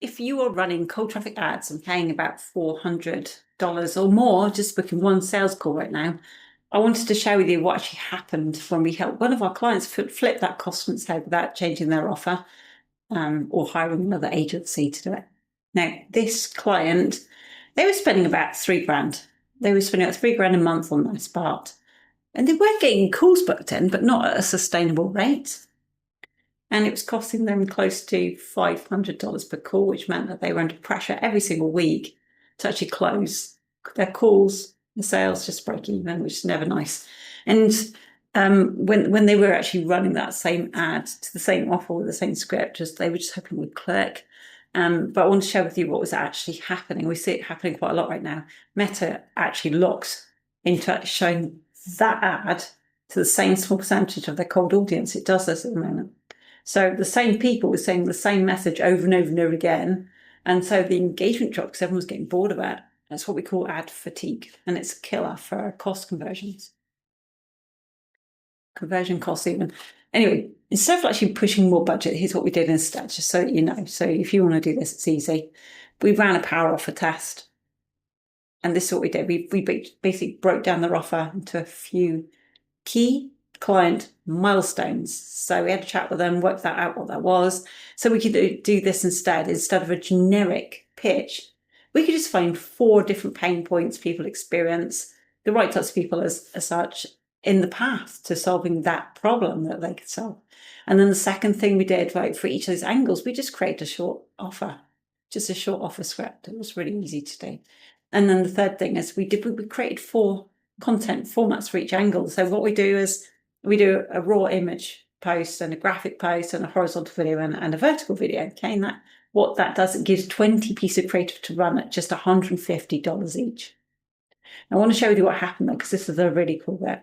If you are running cold traffic ads and paying about $400 or more just booking one sales call right now, I wanted to share with you what actually happened when we helped one of our clients flip that cost on its head without changing their offer or hiring another agency to do it. Now, this client, they were spending about $3,000. They were spending about $3,000 a month on this part. And they were getting calls booked in, but not at a sustainable rate. And it was costing them close to $500 per call, which meant that they were under pressure every single week to actually close their calls. The sales just break even, which is never nice. And when they were actually running that same ad to the same offer with the same script, they were just hoping it would click. But I want to share with you what was actually happening. We see it happening quite a lot right now. Meta actually locks into showing that ad to the same small percentage of their cold audience. It does this at the moment. So the same people were saying the same message over and over and over again. And so the engagement dropped because everyone was getting bored of it. That's what we call ad fatigue. And it's a killer for cost conversions. Conversion costs even. Anyway, instead of actually pushing more budget, here's what we did instead, just so that you know. So if you want to do this, it's easy. We ran a power offer test. And this is what we did. We basically broke down their offer into a few key client milestones. So we had a chat with them, worked that out what that was. So we could do this instead of a generic pitch. We could just find 4 different pain points people experience, the right types of people as such, in the path to solving that problem that they could solve. And then the second thing we did, right, for each of those angles, we just created a short offer, just a short offer script. It was really easy to do. And then the third thing is we created 4 content formats for each angle. So what we do is we do a raw image post and a graphic post and a horizontal video and a vertical video. Okay, and what that does, it gives 20 pieces of creative to run at just $150 each. I want to share with you what happened there, because this is a really cool bit.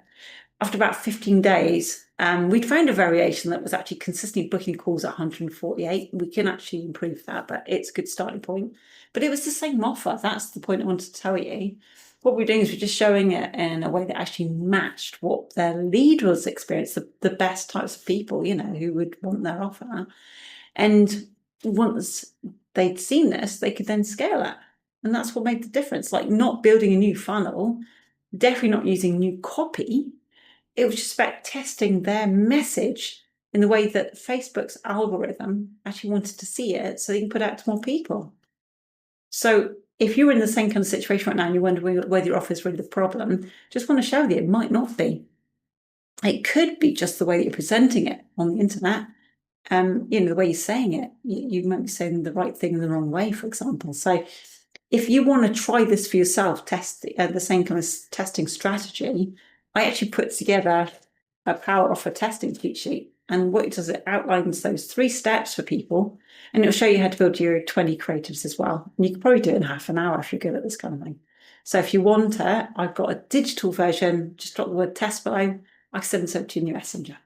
After about 15 days, we'd found a variation that was actually consistently booking calls at 148. We can actually improve that, but it's a good starting point. But it was the same offer. That's the point I wanted to tell you. What we're doing is we're just showing it in a way that actually matched what their lead was experiencing, the best types of people, who would want their offer. And once they'd seen this, they could then scale it. And that's what made the difference. Like, not building a new funnel, definitely not using new copy. It was just about testing their message in the way that Facebook's algorithm actually wanted to see it so they can put it out to more people. So if you're in the same kind of situation right now and you're wondering whether your offer is really the problem, just want to show you it might not be. It could be just the way that you're presenting it on the internet. The way you're saying it. You might be saying the right thing in the wrong way, for example. So if you want to try this for yourself, test the same kind of testing strategy, I actually put together a power offer testing cheat sheet. And what it does, it outlines those 3 steps for people, and it'll show you how to build your 20 creatives as well. And you can probably do it in half an hour if you're good at this kind of thing. So if you want it, I've got a digital version. Just drop the word test below. I can send this over to you in your messenger.